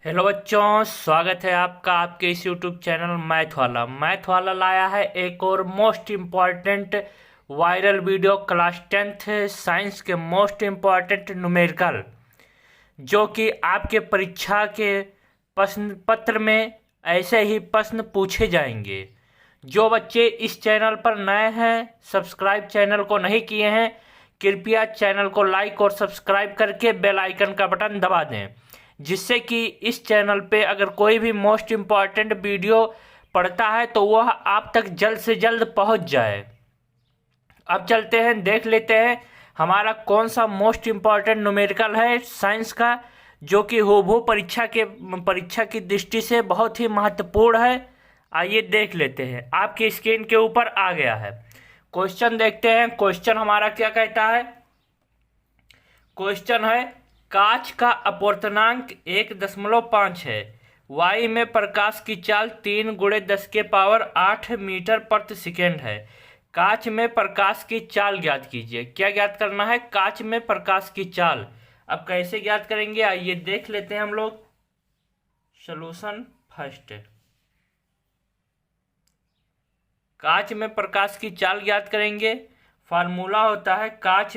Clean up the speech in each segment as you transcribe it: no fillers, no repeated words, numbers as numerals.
Hello बच्चों, स्वागत है आपका आपके इस यूट्यूब चैनल मैथ वाला लाया है एक और most important viral video class 10th science के मोस्ट इम्पॉर्टेंट न्यूमेरिकल, जो कि आपके परीक्षा के प्रश्न पत्र में ऐसे ही प्रश्न पूछे जाएंगे। जो बच्चे इस चैनल पर नए हैं, सब्सक्राइब चैनल को नहीं किए हैं, कृपया चैनल को लाइक और सब्सक्राइब करके बेल आइकन का बटन दबा दें, जिससे कि इस चैनल पे अगर कोई भी मोस्ट इम्पॉर्टेंट वीडियो पड़ता है तो वह आप तक जल्द से जल्द पहुंच जाए। अब चलते हैं, देख लेते हैं हमारा कौन सा मोस्ट इम्पॉर्टेंट न्यूमेरिकल है साइंस का, जो कि हूबहू परीक्षा की दृष्टि से बहुत ही महत्वपूर्ण है। आइए देख लेते हैं, आपकी स्क्रीन के ऊपर आ गया है। क्वेश्चन देखते हैं। क्वेश्चन हमारा क्या कहता है? क्वेश्चन है, कांच का अपवर्तनांक 1.5 है। वाई में प्रकाश की चाल 3 × 10⁸ मीटर प्रति सेकेंड है। कांच में प्रकाश की चाल ज्ञात कीजिए। क्या ज्ञात करना है? कांच में प्रकाश की चाल। अब कैसे ज्ञात करेंगे, आइए देख लेते हैं हम लोग। सॉल्यूशन फर्स्ट, कांच में प्रकाश की चाल ज्ञात करेंगे। फार्मूला होता है कांच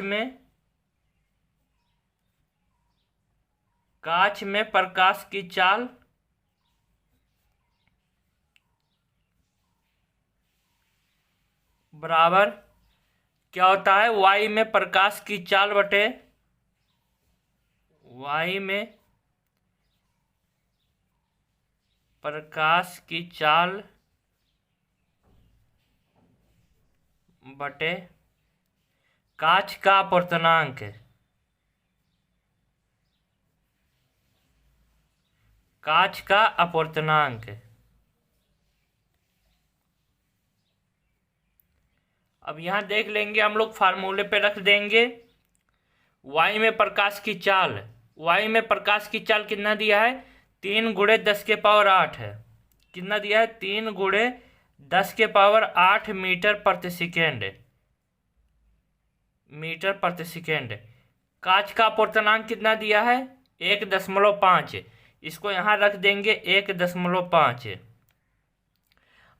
में प्रकाश की चाल बराबर क्या होता है? वाई में प्रकाश की चाल बटे वाई में प्रकाश की चाल बटे कांच का अपवर्तनांक। कांच का अपवर्तनांक। अब यहां देख लेंगे हम लोग, फार्मूले पे रख देंगे। वाई में प्रकाश की चाल, वाई में प्रकाश की चाल कितना दिया है? 3 × 10⁸ है। कितना दिया है? 3 × 10⁸ मीटर प्रति सेकेंड। मीटर प्रति सेकेंड। कांच का अपवर्तनांक कितना दिया है? 1.5। इसको यहां रख देंगे 1.5।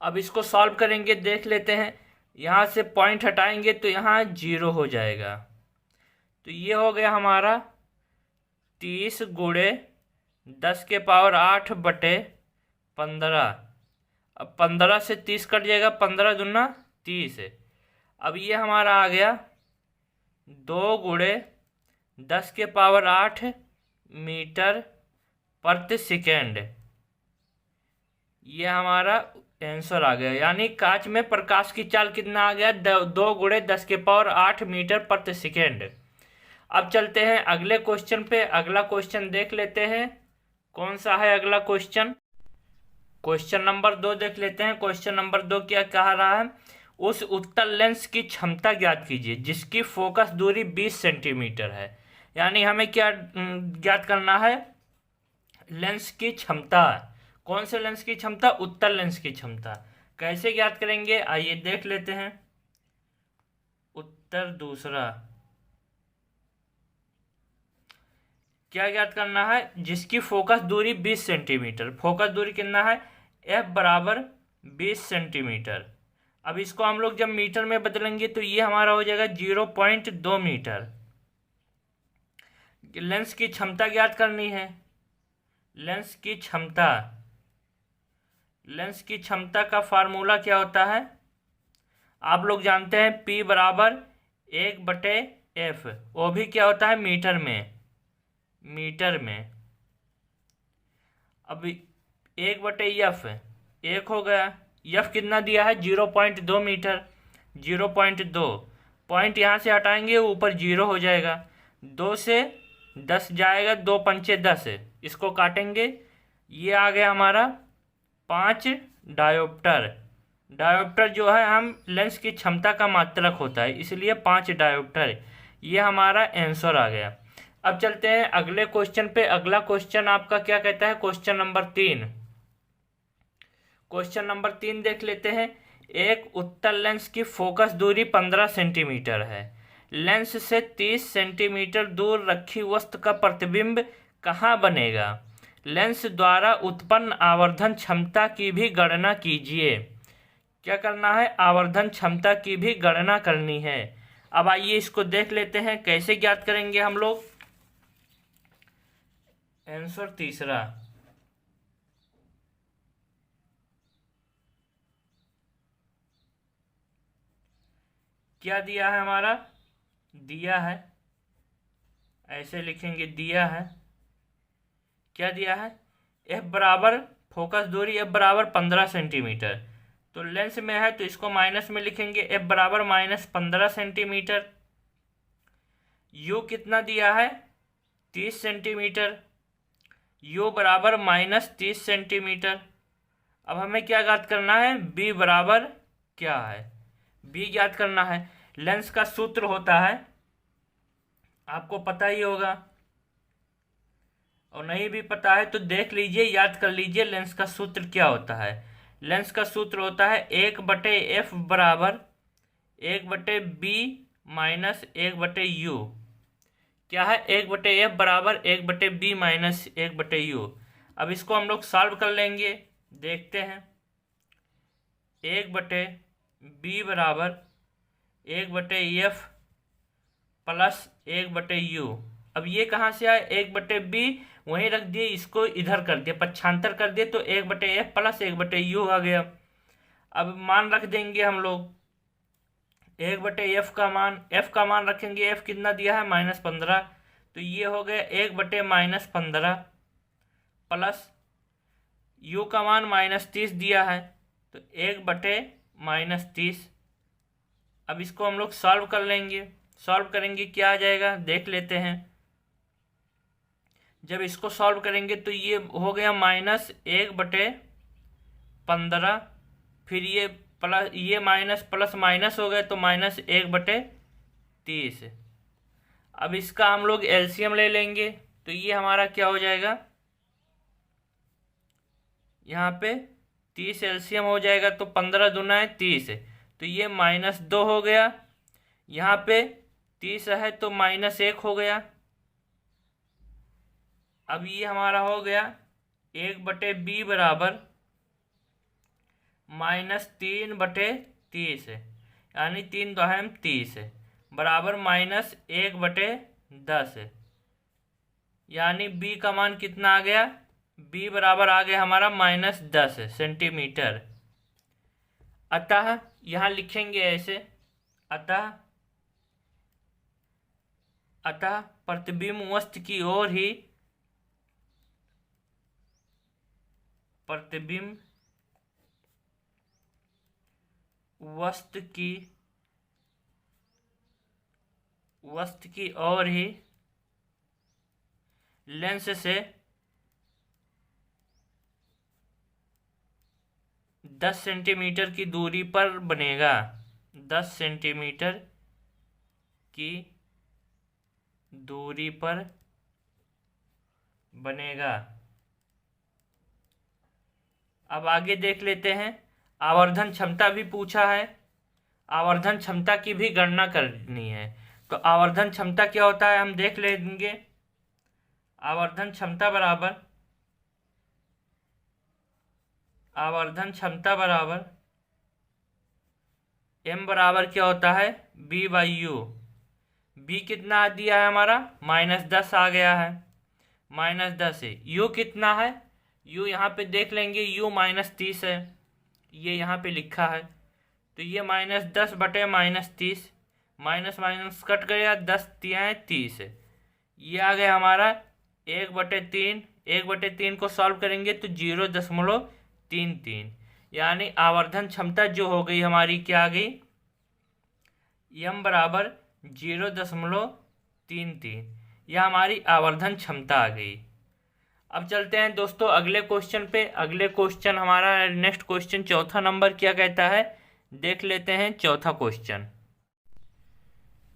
अब इसको सॉल्व करेंगे, देख लेते हैं। यहां से पॉइंट हटाएंगे तो यहां 0 हो जाएगा। तो ये हो गया हमारा 30 × 10⁸ बटे 15। अब 15 से 30 कट जाएगा, 15 दूना 30। अब ये हमारा आ गया 2 × 10⁸ मीटर प्रति सेकेंड। ये हमारा आंसर आ गया। यानी कांच में प्रकाश की चाल कितना आ गया? 2 × 10⁸ मीटर प्रति सेकेंड। अब चलते हैं अगले क्वेश्चन पे। अगला क्वेश्चन देख लेते हैं, कौन सा है अगला क्वेश्चन। क्वेश्चन नंबर 2 देख लेते हैं। क्वेश्चन नंबर 2 क्या कह रहा है? उस उत्तल लेंस की क्षमता ज्ञात कीजिए जिसकी फोकस दूरी 20 सेंटीमीटर है। यानी हमें क्या ज्ञात करना है? लेंस की क्षमता। कौन से लेंस की क्षमता? उत्तल लेंस की क्षमता। कैसे ज्ञात करेंगे, आइए देख लेते हैं। उत्तर दूसरा, क्या ज्ञात करना है? जिसकी फोकस दूरी 20 सेंटीमीटर। फोकस दूरी कितना है? F बराबर 20 सेंटीमीटर। अब इसको हम लोग जब मीटर में बदलेंगे तो ये हमारा हो जाएगा 0.2 मीटर। लेंस की क्षमता ज्ञात करनी है। लेंस की क्षमता, लेंस की क्षमता का फार्मूला क्या होता है? आप लोग जानते हैं P बराबर 1/F। वो भी क्या होता है? मीटर में। मीटर में। अब 1/F, 1 हो गया। F कितना दिया है? 0.2 मीटर। 0.2 पॉइंट यहाँ से हटाएंगे, ऊपर 0 हो जाएगा। 2 से 10 जाएगा, 2 पंचे 10। इसको काटेंगे, ये आ गया हमारा 5 डायोप्टर। डायोप्टर जो है हम लेंस की क्षमता का मात्रक होता है, इसलिए 5 डायोप्टर। ये हमारा आंसर आ गया। अब चलते हैं अगले क्वेश्चन पे। अगला क्वेश्चन आपका क्या कहता है? Question number 3। क्वेश्चन नंबर 3 देख लेते हैं। एक उत्तल लेंस की फोकस दूरी 15 सेंटीमीटर है। लेंस से 30 सेंटीमीटर दूर रखी वस्तु का प्रतिबिंब कहाँ बनेगा? लेंस द्वारा उत्पन्न आवर्धन क्षमता की भी गणना कीजिए। क्या करना है? आवर्धन क्षमता की भी गणना करनी है। अब आइए इसको देख लेते हैं कैसे ज्ञात करेंगे हम लोग। आंसर तीसरा, क्या दिया है हमारा? दिया है, ऐसे लिखेंगे, दिया है। क्या दिया है? एफ बराबर, फोकस दूरी एफ बराबर 15 सेंटीमीटर। तो लेंस में है तो इसको माइनस में लिखेंगे, एफ बराबर -15 सेंटीमीटर। यू कितना दिया है? 30 सेंटीमीटर। यू बराबर -30 सेंटीमीटर। अब हमें क्या ज्ञात करना है? बी बराबर क्या है? बी ज्ञात करना है। लेंस का सूत्र होता है, आपको पता ही होगा, और नहीं भी पता है तो देख लीजिए, याद कर लीजिए लेंस का सूत्र क्या होता है। लेंस का सूत्र होता है 1/f बराबर 1/b माइनस 1/u। क्या है? 1/f बराबर 1/b माइनस 1/u। अब इसको हम लोग सॉल्व कर लेंगे, देखते हैं। 1/b बराबर 1/f प्लस 1/u। अब ये कहाँ से आया? 1/b वहीं रख दिए, इसको इधर कर दिए, पक्षांतर कर दिए, तो 1/f प्लस 1/u आ गया। अब मान रख देंगे हम लोग 1/f का मान, f का मान रखेंगे, f कितना दिया है? -15। तो ये हो गया 1/-15 प्लस u का मान -30 दिया है, तो 1/-30। अब इसको हम लोग सॉल्व कर लेंगे, सॉल्व करेंगे क्या आ जाएगा देख लेते हैं। जब इसको सॉल्व करेंगे तो ये हो गया -1/15, फिर ये प्लस, ये माइनस प्लस माइनस हो गया तो -1/30। अब इसका हम लोग एलसीएम ले लेंगे तो ये हमारा क्या हो जाएगा? यहाँ पे 30 एलसीएम हो जाएगा, तो 15 दूना है 30, तो ये -2 हो गया। यहाँ पे 30 है तो -1 हो गया। अब ये हमारा हो गया 1/b बराबर -3/30, यानी 3 2 30 बराबर -1/10, यानी b का मान कितना आ गया? b बराबर आ गया हमारा -10 सेंटीमीटर। अतः यहाँ लिखेंगे ऐसे, अतः प्रतिबिंब वस्तु की ओर ही, प्रतिबिंब वस्तु की ओर ही लेंस से 10 सेंटीमीटर की दूरी पर बनेगा, 10 सेंटीमीटर की दूरी पर बनेगा। अब आगे देख लेते हैं, आवर्धन क्षमता भी पूछा है, आवर्धन क्षमता की भी गणना करनी है। तो आवर्धन क्षमता क्या होता है हम देख लेंगे। आवर्धन क्षमता बराबर, आवर्धन क्षमता बराबर m बराबर क्या होता है? b/u। b कितना दिया है हमारा? -10 आ गया है, -10 है। u कितना है? u यहाँ पे देख लेंगे, u -30 है, ये यहाँ पे लिखा है, तो ये -10/-30, माइनस माइनस कट गया, 10 तियाँ 30, ये आ गया हमारा 1/3। 1/3 को सॉल्व करेंगे तो 0.33, यानी आवर्धन क्षमता जो हो गई हमारी क्या आ गई? m बराबर 0.33, यह हमारी आवर्धन क्षमता आ गई। अब चलते हैं दोस्तों अगले क्वेश्चन पे। अगले क्वेश्चन हमारा नेक्स्ट क्वेश्चन चौथा नंबर क्या कहता है, देख लेते हैं चौथा क्वेश्चन।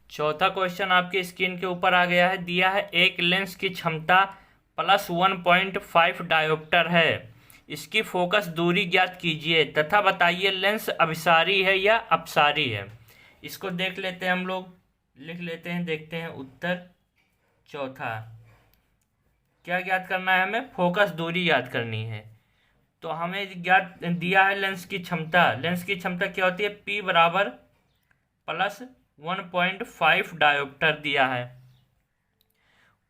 चौथा क्वेश्चन आपके स्क्रीन के ऊपर आ गया है। दिया है एक लेंस की क्षमता +1.5 डायोप्टर है, इसकी फोकस दूरी ज्ञात कीजिए तथा बताइए लेंस अभिसारी है या अपसारी है। इसको देख लेते हैं हम लोग, लिख लेते हैं, देखते हैं उत्तर चौथा। क्या ज्ञात करना है? हमें फोकस दूरी याद करनी है। तो हमें ज्ञात दिया है लेंस की क्षमता। लेंस की क्षमता क्या होती है? P बराबर प्लस 1.5 डायोप्टर दिया है।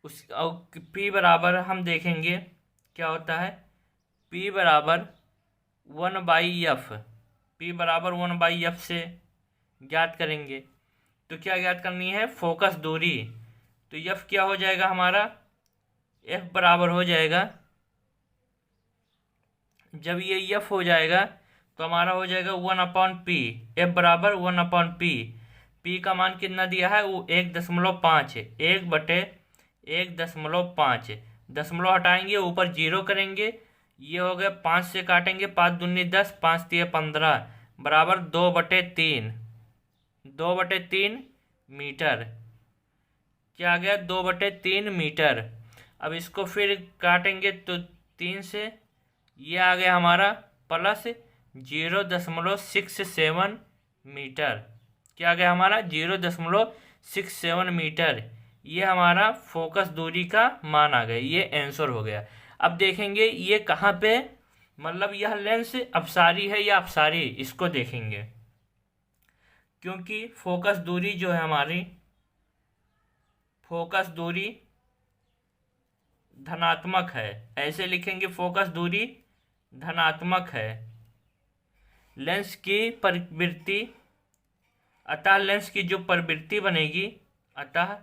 उस P बराबर हम देखेंगे क्या होता है। P बराबर 1/f। P बराबर 1/f से ज्ञात करेंगे। तो क्या ज्ञात करनी है? फोकस दूरी। तो f क्या हो जाएगा हमारा? f बराबर हो जाएगा, जब ये f हो जाएगा तो हमारा हो जाएगा 1/p। f बराबर 1/p। p का मान कितना दिया है? वो 1.5 है। 1/1.5। दशमलव हटाएंगे, ऊपर 0 करेंगे, ये हो गया 5 से काटेंगे, 5 दूनी 10, 5 तिया 15 बराबर 2/3। 2/3 मीटर। क्या आ गया? 2/3 मीटर। अब इसको फिर काटेंगे तो 3 से, ये आ गया हमारा प्लस 0.67 मीटर। क्या आ गया हमारा? 0.67 मीटर। ये हमारा फोकस दूरी का मान आ गया। ये आंसर हो गया। अब देखेंगे ये कहाँ पे, मतलब यह लेंस अपसारी है या अपसारी, इसको देखेंगे। क्योंकि फोकस दूरी जो है हमारी, फोकस दूरी धनात्मक है, ऐसे लिखेंगे फोकस दूरी धनात्मक है। लेंस की प्रवृत्ति, अतः लेंस की जो प्रवृत्ति बनेगी, अतः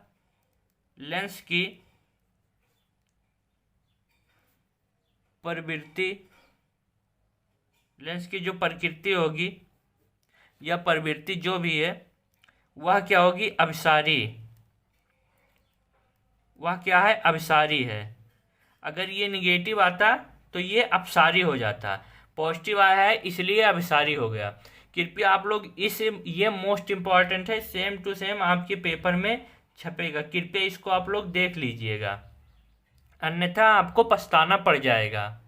लेंस की प्रवृत्ति, लेंस की जो प्रकृति होगी या प्रवृत्ति जो भी है, वह क्या होगी? अपसारी। वह क्या है? अपसारी है। अगर ये निगेटिव आता तो ये अपसारी हो जाता, पॉजिटिव आया है इसलिए अपसारी हो गया। कृपया आप लोग ये मोस्ट इम्पॉर्टेंट है, सेम टू सेम आपके पेपर में छपेगा, कृपया इसको आप लोग देख लीजिएगा, अन्यथा आपको पछताना पड़ जाएगा।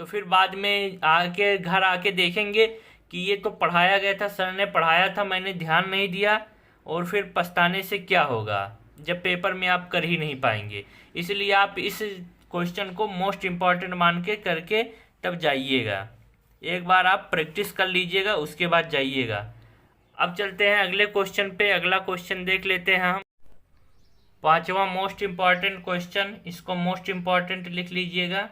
तो फिर बाद में आके घर आके देखेंगे कि ये तो पढ़ाया गया था, सर ने पढ़ाया था, मैंने ध्यान नहीं दिया, और फिर पछताने से क्या होगा जब पेपर में आप कर ही नहीं पाएंगे। इसलिए आप इस क्वेश्चन को मोस्ट इम्पॉर्टेंट मान के करके तब जाइएगा। एक बार आप प्रैक्टिस कर लीजिएगा, उसके बाद जाइएगा। अब चलते हैं अगले क्वेश्चन पे। अगला क्वेश्चन देख लेते हैं हम। 5वां मोस्ट इम्पॉर्टेंट क्वेश्चन, इसको मोस्ट इम्पॉर्टेंट लिख लीजिएगा,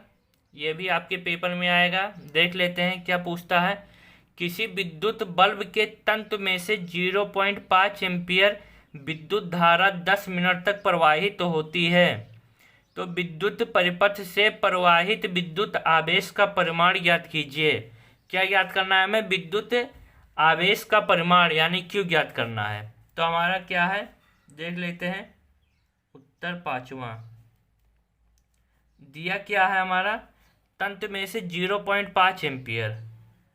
ये भी आपके पेपर में आएगा। देख लेते हैं क्या पूछता है। किसी विद्युत बल्ब के तंतु में से 0.5 एम्पियर विद्युत धारा 10 मिनट तक प्रवाहित होती है, तो विद्युत परिपथ से प्रवाहित विद्युत आवेश का परिमाण ज्ञात कीजिए। क्या ज्ञात करना है हमें? विद्युत आवेश का परिमाण यानी क्यू ज्ञात करना है। तो हमारा क्या है देख लेते हैं। उत्तर 5वां दिया क्या है हमारा? तंतु में से 0.5 एम्पियर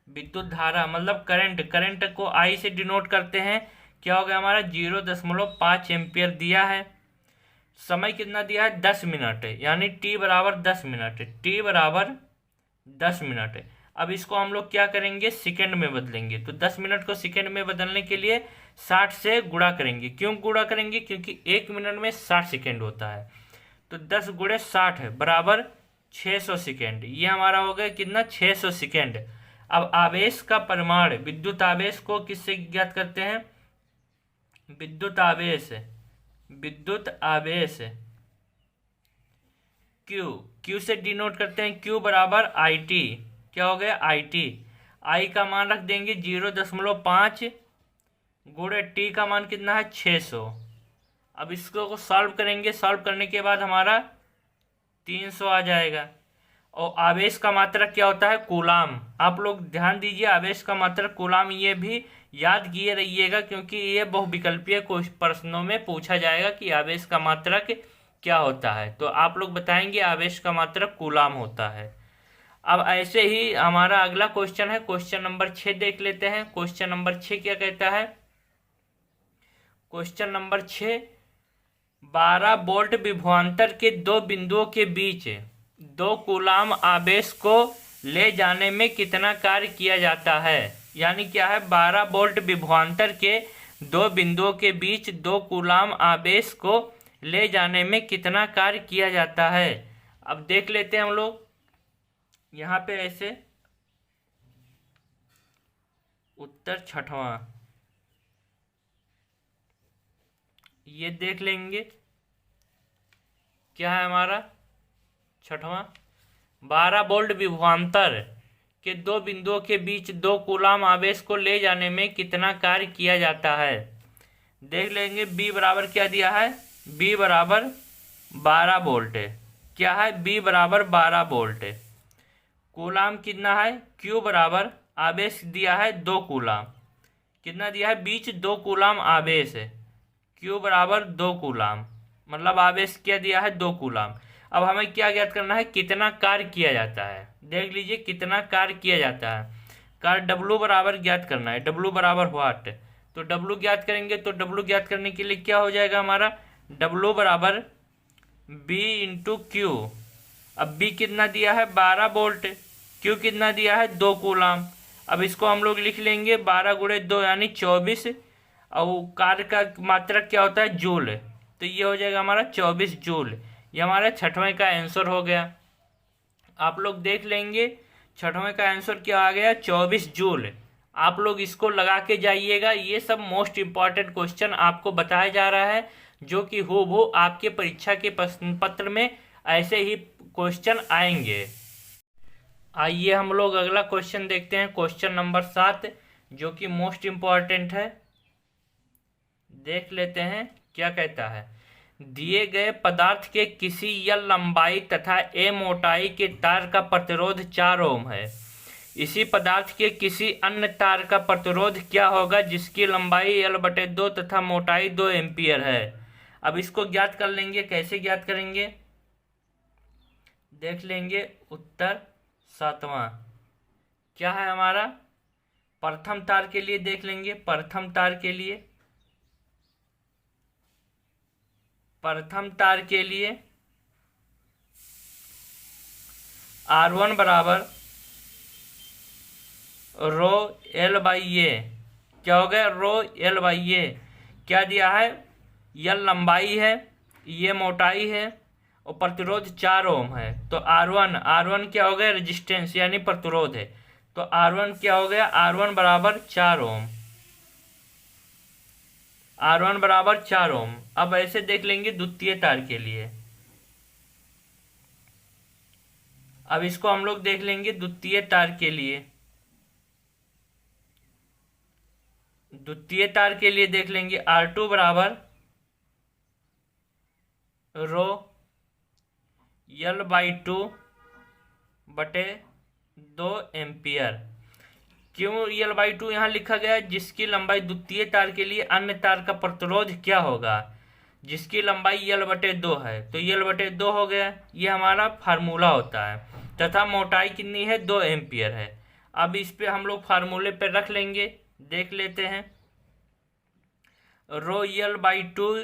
विद्युत धारा, मतलब करंट को आई से डिनोट करते हैं। क्या हो गया हमारा? 0.5 एम्पियर दिया है। समय कितना दिया है? 10 मिनट, यानी टी बराबर 10 मिनट। टी बराबर 10 मिनट। अब इसको हम लोग क्या करेंगे? सेकंड में बदलेंगे। तो 10 मिनट को सेकंड में बदलने के लिए 60 से गुणा करेंगे। क्यों गुणा करेंगे? क्योंकि 1 मिनट में 60 सेकेंड होता है। तो 10 गुणे 60 है बराबर 600 सेकेंड। ये हमारा हो गया कितना? 600 सेकेंड। अब आवेश का परिमाण, विद्युत आवेश को किससे ज्ञात करते हैं? विद्युत आवेश क्यू से डिनोट करते हैं। क्यू बराबर आई टी। क्या हो गया? I T. आई का मान रख देंगे 0.5 गुणे टी का मान कितना है? 600। अब इसको सॉल्व करेंगे। सॉल्व करने के बाद हमारा 300 आ जाएगा। और आवेश का मात्रक क्या होता है? कूलाम। आप लोग ध्यान दीजिए, आवेश का मात्रक कूलाम, ये भी याद किए रहिएगा, क्योंकि ये बहुविकल्पीय प्रश्नों में पूछा जाएगा कि आवेश का मात्रक क्या होता है। तो आप लोग बताएंगे आवेश का मात्रक कूलाम होता है। अब ऐसे ही हमारा अगला क्वेश्चन है, क्वेश्चन नंबर 6 देख लेते हैं। क्वेश्चन नंबर 6 क्या कहता है? क्वेश्चन नंबर 6, 12 वोल्ट विभवांतर के दो बिंदुओं के बीच 2 कूलाम आवेश को ले जाने में कितना कार्य किया जाता है। यानी क्या है? 12 वोल्ट विभवांतर के 2 बिंदुओं के बीच 2 कूलाम आवेश को ले जाने में कितना कार्य किया जाता है। अब देख लेते हैं हम लोग यहाँ पे ऐसे उत्तर छठवां, ये देख लेंगे क्या है हमारा छठवां। 12 वोल्ट विभवांतर के दो बिंदुओं के बीच 2 कूलाम आवेश को ले जाने में कितना कार्य किया जाता है। देख लेंगे बी बराबर क्या दिया है, बी बराबर 12 वोल्ट है। क्या है, बी बराबर 12 वोल्ट है। कूलाम कितना है, क्यू बराबर आवेश दिया है 2 कूलाम। कितना दिया है, बीच 2 कूलाम आवेश है। क्यू बराबर 2 कूलाम, मतलब आवेश क्या दिया है 2 कूलाम। अब हमें क्या ज्ञात करना है, कितना कार्य किया जाता है। देख लीजिए कितना कार्य किया जाता है। कार्य डब्लू बराबर ज्ञात करना है, डब्लू बराबर व्हाट। तो डब्लू ज्ञात करेंगे, तो डब्लू ज्ञात करने के लिए क्या हो जाएगा हमारा, डब्लू बराबर बी इंटू क्यू। अब बी कितना दिया है 12 वोल्ट, क्यू कितना दिया है 2 कूलाम। अब इसको हम लोग लिख लेंगे 12 गुणे 2 यानी 24, और कार्य का मात्रक क्या होता है, जूल। तो ये हो जाएगा हमारा 24 जूल। ये हमारा छठवें का आंसर हो गया। आप लोग देख लेंगे छठवें का आंसर क्या आ गया, 24 जूल। आप लोग इसको लगा के जाइएगा। ये सब मोस्ट इम्पॉर्टेंट क्वेश्चन आपको बताया जा रहा है, जो कि हूबहू आपके परीक्षा के प्रश्न पत्र में ऐसे ही क्वेश्चन आएंगे। आइए हम लोग अगला क्वेश्चन देखते हैं, क्वेश्चन नंबर 7, जो कि मोस्ट इम्पॉर्टेंट है। देख लेते हैं क्या कहता है। दिए गए पदार्थ के किसी यल लंबाई तथा ए मोटाई के तार का प्रतिरोध 4 ओम है। इसी पदार्थ के किसी अन्य तार का प्रतिरोध क्या होगा जिसकी लंबाई L/2 तथा मोटाई 2 एम्पियर है। अब इसको ज्ञात कर लेंगे। कैसे ज्ञात करेंगे, देख लेंगे उत्तर 7वां क्या है हमारा। प्रथम तार के लिए देख लेंगे, प्रथम तार के लिए R1 बराबर रो L/A। क्या हो गया, रो L/A। क्या दिया है, यल लंबाई है, ये मोटाई है, और प्रतिरोध 4 ओम है। तो R1 क्या हो गया, रेजिस्टेंस यानी प्रतिरोध है। तो R1 क्या हो गया, R1 बराबर 4 ओम। R1 बराबर 4 ओम। अब ऐसे देख लेंगे द्वितीय तार के लिए। अब इसको हम लोग देख लेंगे द्वितीय तार के लिए। द्वितीय तार के लिए देख लेंगे R2 बराबर रो L/2 बटे 2 एम्पियर। क्यों L/2 यहाँ लिखा गया, जिसकी लंबाई द्वितीय तार के लिए अन्य तार का प्रतिरोध क्या होगा, जिसकी लंबाई L/2 है। तो L/2 हो गया, ये हमारा फार्मूला होता है। तथा मोटाई कितनी है, 2 एम्पियर है। अब इस पे हम लोग फार्मूले पे रख लेंगे। देख लेते हैं, रो L/2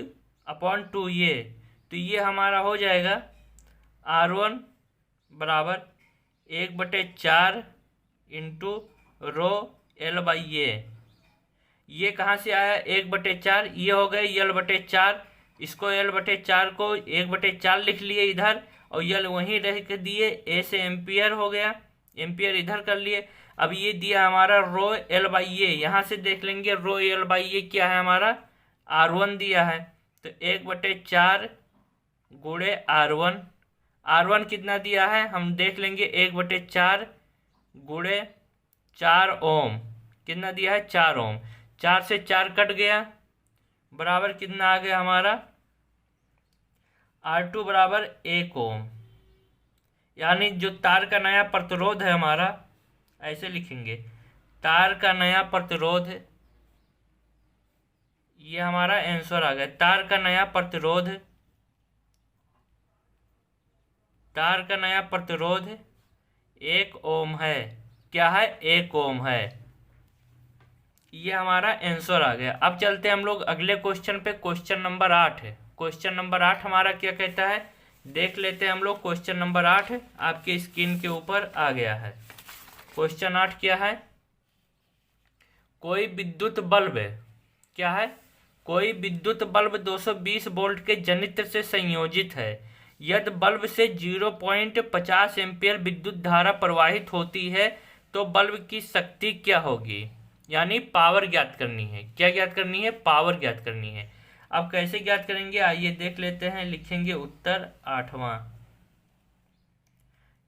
अपॉन 2A। तो ये हमारा हो जाएगा R1 बराबर 1/4 इंटू रो L/A। ये कहाँ से आया, 1/4, ये हो गए L/4। इसको L/4 को 1/4 लिख लिए इधर, और यल वहीं रह के दिए, ए से एम्पियर हो गया, एम्पियर इधर कर लिए। अब ये दिया हमारा रो L/A। यहाँ से देख लेंगे रो L/A क्या है हमारा, R1 दिया है। तो 1/4 गुणे R1 कितना दिया है हम देख लेंगे, 1/4 गुणे 4 ओम। कितना दिया है, 4 ओम। 4 से 4 कट गया, बराबर कितना आ गया हमारा, R2 बराबर 1 ओम। यानी जो तार का नया प्रतिरोध है हमारा, ऐसे लिखेंगे, तार का नया प्रतिरोध, ये हमारा आंसर आ गया। तार का नया प्रतिरोध 1 ओम है। क्या है, 1 ओम है। ये हमारा आंसर आ गया। अब चलते हैं हम लोग अगले क्वेश्चन पे। क्वेश्चन नंबर 8 है। क्वेश्चन नंबर 8 हमारा क्या कहता है, देख लेते हैं हम लोग। क्वेश्चन नंबर 8 आपके स्क्रीन के ऊपर आ गया है। क्वेश्चन 8 क्या है, कोई विद्युत बल्ब, क्या है, कोई विद्युत बल्ब 220 वोल्ट के जनित्र से संयोजित है। यदि बल्ब से 0.50 एम्पियर विद्युत धारा प्रवाहित होती है तो बल्ब की शक्ति क्या होगी, यानी पावर ज्ञात करनी है। क्या ज्ञात करनी है, पावर ज्ञात करनी है। अब कैसे ज्ञात करेंगे आइए देख लेते हैं। लिखेंगे उत्तर 8वां।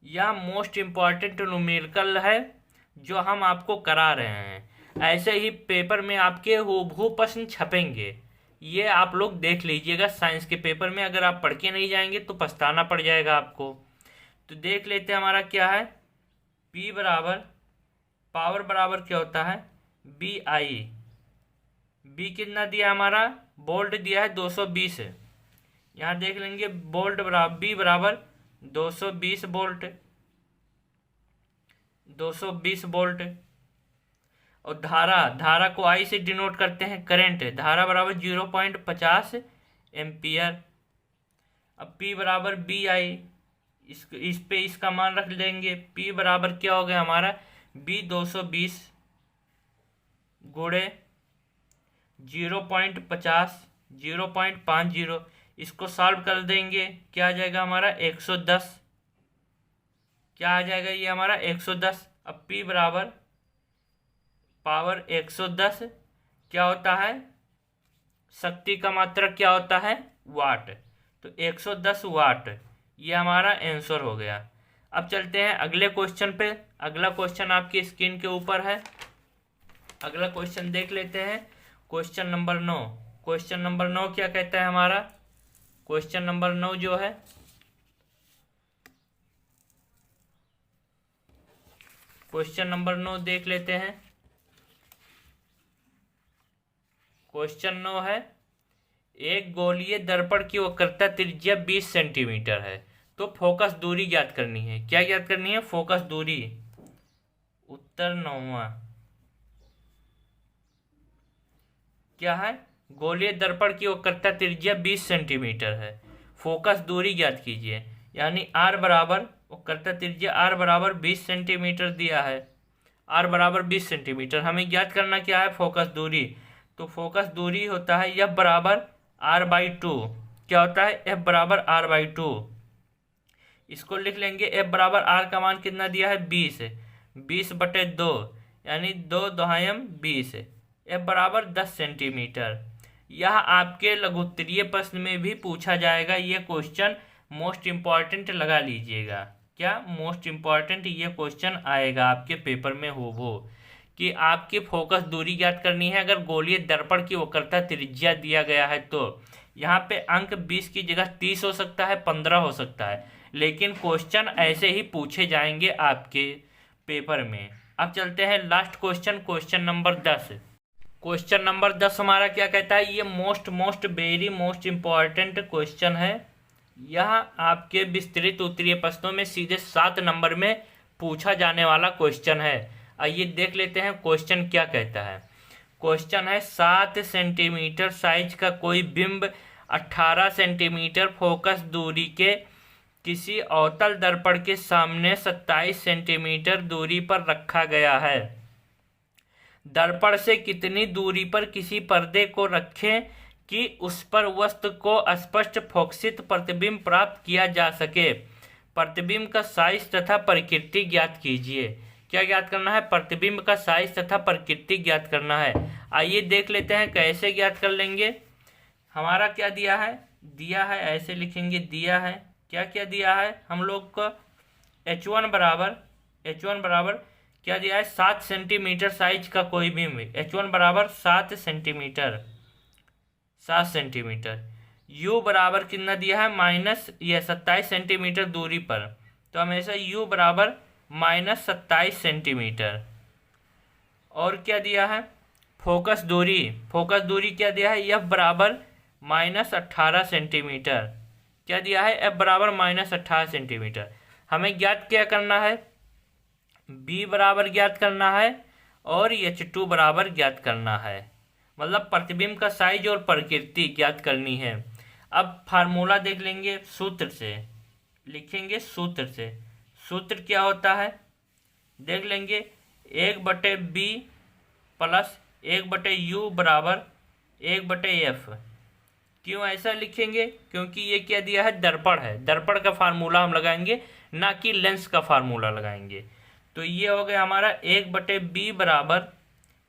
यह मोस्ट इम्पॉर्टेंट न्यूमेरिकल है जो हम आपको करा रहे हैं। ऐसे ही पेपर में आपके हूबहू प्रश्न छपेंगे, ये आप लोग देख लीजिएगा। साइंस के पेपर में अगर आप पढ़ के नहीं जाएंगे तो पछताना पड़ जाएगा आपको। तो देख लेते हैं हमारा क्या है। P बराबर पावर बराबर क्या होता है, BI। B कितना दिया हमारा, वोल्ट दिया है 220। यहाँ देख लेंगे वोल्ट बराबर B बराबर 220 वोल्ट, 220 वोल्ट। और धारा को I से डिनोट करते हैं करंट। धारा बराबर 0.50 एम्पियर। अब P बराबर BI, इस पे इसका मान रख लेंगे। P बराबर क्या हो गया हमारा, B 220 गुणे 0.50 0.50। इसको सॉल्व कर देंगे, क्या आ जाएगा हमारा 110। क्या आ जाएगा ये हमारा 110। अब P बराबर पावर 110 क्या होता है, शक्ति का मात्रक क्या होता है, वाट। तो 110 वाट ये हमारा आंसर हो गया। अब चलते हैं अगले क्वेश्चन पे। अगला क्वेश्चन आपकी स्क्रीन के ऊपर है। अगला क्वेश्चन देख लेते हैं। Question number 9। क्वेश्चन नंबर 9 क्या कहता है हमारा, क्वेश्चन नंबर 9 जो है, क्वेश्चन नंबर 9 देख लेते हैं। क्वेश्चन 9 है, एक गोलीय दर्पण की वक्रता त्रिज्या 20 सेंटीमीटर है तो फोकस दूरी ज्ञात करनी है। क्या ज्ञात करनी है, फोकस दूरी। उत्तर 9वां क्या है, गोलीय दर्पण की वक्रता त्रिज्या 20 सेंटीमीटर है, फोकस दूरी ज्ञात कीजिए। यानी R बराबर वक्रता त्रिज्या R बराबर 20 सेंटीमीटर दिया है। R बराबर 20 सेंटीमीटर, हमें ज्ञात करना क्या है, फोकस दूरी। तो फोकस दूरी होता है F बराबर R/2। क्या होता है, F बराबर R/2। इसको लिख लेंगे, F बराबर R का मान कितना दिया है, 20। 20/2 यानी 2 दोहायम 20। F बराबर 10 सेंटीमीटर। यह आपके लघुत्तरीय प्रश्न में भी पूछा जाएगा। ये क्वेश्चन मोस्ट इम्पॉर्टेंट लगा लीजिएगा। क्या मोस्ट इम्पॉर्टेंट ये क्वेश्चन आएगा आपके पेपर में हो कि आपकी फोकस दूरी ज्ञात करनी है। अगर गोलीय दर्पण की वक्रता त्रिज्या दिया गया है तो यहाँ पे अंक 20 की जगह 30 हो सकता है, 15 हो सकता है, लेकिन क्वेश्चन ऐसे ही पूछे जाएंगे आपके पेपर में। अब चलते हैं last question, question number 10। Question number 10 हमारा क्या कहता है, ये most very most important question है। यह आपके विस्तृत उत्तरीय प्रश्नों में सीधे 7 नंबर में पूछा जाने वाला क्वेश्चन है। आइए देख लेते हैं क्वेश्चन क्या कहता है। क्वेश्चन है, 7 सेंटीमीटर साइज का कोई बिंब 18 सेंटीमीटर फोकस दूरी के किसी अवतल दर्पण के सामने 27 सेंटीमीटर दूरी पर रखा गया है। दर्पण से कितनी दूरी पर किसी पर्दे को रखें कि उस पर वस्तु को स्पष्ट फोकसित प्रतिबिंब प्राप्त किया जा सके। प्रतिबिंब का साइज तथा प्रकृति ज्ञात कीजिए। क्या ज्ञात करना है, प्रतिबिंब का साइज तथा प्रकृति ज्ञात करना है। आइए देख लेते हैं कैसे ज्ञात कर लेंगे। हमारा क्या दिया है ऐसे लिखेंगे, दिया है क्या क्या दिया है हम लोग को, H1 बराबर क्या दिया है, 7 सेंटीमीटर साइज का कोई बिंब। H1 बराबर 7 सेंटीमीटर। U बराबर कितना दिया है, माइनस ये 27 सेंटीमीटर दूरी पर, तो हमेशा U बराबर -27 सेंटीमीटर। और क्या दिया है, फोकस दूरी क्या दिया है, F बराबर -18 सेंटीमीटर। क्या दिया है, F बराबर -18 सेंटीमीटर। हमें ज्ञात क्या करना है, B बराबर ज्ञात करना है और H2 बराबर ज्ञात करना है, मतलब प्रतिबिंब का साइज और प्रकृति ज्ञात करनी है। अब फार्मूला देख लेंगे, सूत्र से लिखेंगे। सूत्र क्या होता है देख लेंगे, 1/B प्लस 1/U बराबर 1/F। क्यों ऐसा लिखेंगे? क्योंकि ये क्या दिया है, दर्पण है, दर्पण का फार्मूला हम लगाएंगे, ना कि लेंस का फार्मूला लगाएंगे। तो ये हो गया हमारा 1/b बराबर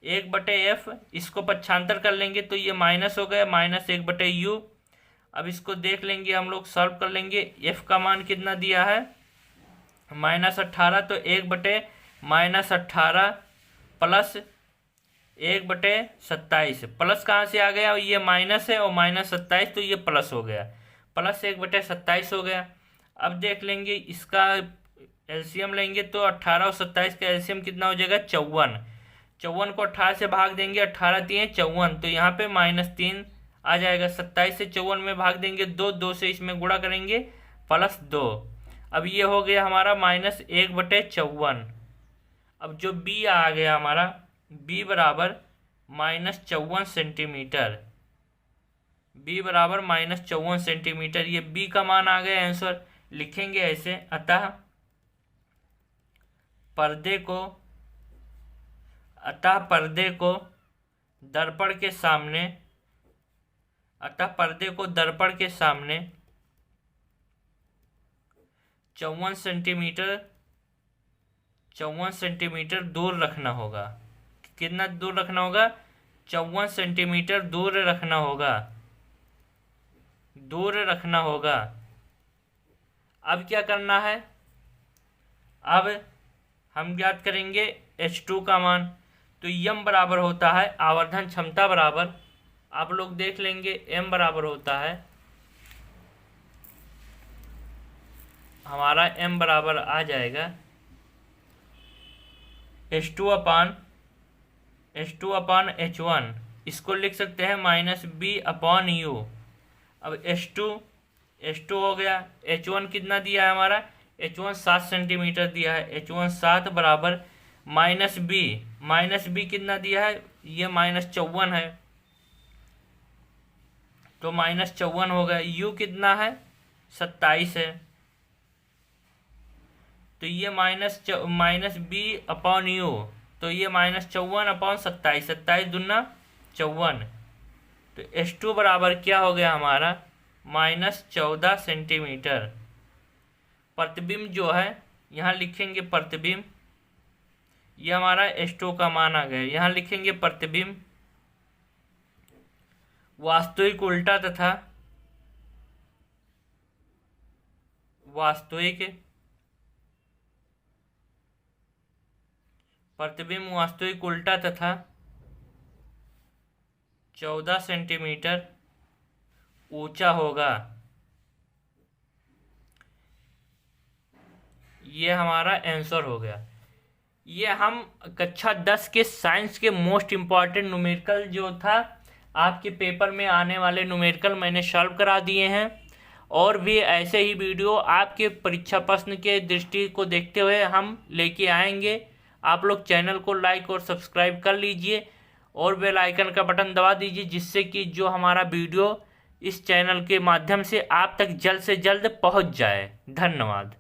1/f, इसको पक्षांतर कर लेंगे तो ये माइनस हो गया, -1/u। अब इसको देख लेंगे, हम लोग सॉल्व कर लेंगे। f का मान कितना दिया है, -18, तो 1/-18 प्लस 1/27। प्लस कहाँ से आ गया, ये माइनस है और -27, तो ये प्लस हो गया, प्लस 1/27 हो गया। अब देख लेंगे, इसका एलसीएम लेंगे तो 18 और 27 का एलसीएम कितना हो जाएगा, 54। 54 को 18 से भाग देंगे, 18 3 54, तो यहाँ पे -3 आ जाएगा। 27 से 54 में भाग देंगे 2 से इसमें गुणा करेंगे +2। अब ये हो गया हमारा -1/54। अब जो b आ गया हमारा, b बराबर -54 सेंटीमीटर, b बराबर -54 सेंटीमीटर, ये b का मान आ गया आंसर। लिखेंगे ऐसे, अतः पर्दे को दर्पण के सामने 54 सेंटीमीटर दूर रखना होगा। कितना दूर रखना होगा, 54 सेंटीमीटर दूर रखना होगा। अब क्या करना है, अब हम ज्ञात करेंगे H2 का मान। तो m बराबर होता है आवर्धन क्षमता बराबर, आप लोग देख लेंगे, m बराबर होता है हमारा, m बराबर आ जाएगा H2/H1। इसको लिख सकते हैं -b/u। अब H2 हो गया, H1 कितना दिया है हमारा, H1 7 सेंटीमीटर दिया है, H1 7 बराबर -b कितना दिया है, ये -54 है, तो -54 हो गया। u कितना है, 27 है, तो ये -b/u, तो ये -54/27, 27 दूना 54, तो H2 बराबर क्या हो गया हमारा, -14 सेंटीमीटर। प्रतिबिंब जो है यहाँ लिखेंगे प्रतिबिंब, ये हमारा H2 का मान आ गया, यहाँ लिखेंगे प्रतिबिंब। वास्तविक उल्टा तथा प्रतिबिंब वास्तविक उल्टा तथा 14 सेंटीमीटर ऊंचा होगा। ये हमारा आंसर हो गया। ये हम कक्षा 10 के साइंस के मोस्ट इम्पॉर्टेंट न्यूमेरिकल जो था आपके पेपर में आने वाले न्यूमेरिकल मैंने सॉल्व करा दिए हैं, और भी ऐसे ही वीडियो आपके परीक्षा प्रश्न के दृष्टि को देखते हुए हम लेके आएंगे। आप लोग चैनल को लाइक और सब्सक्राइब कर लीजिए और बेल आइकन का बटन दबा दीजिए, जिससे कि जो हमारा वीडियो इस चैनल के माध्यम से आप तक जल्द से जल्द पहुंच जाए। धन्यवाद।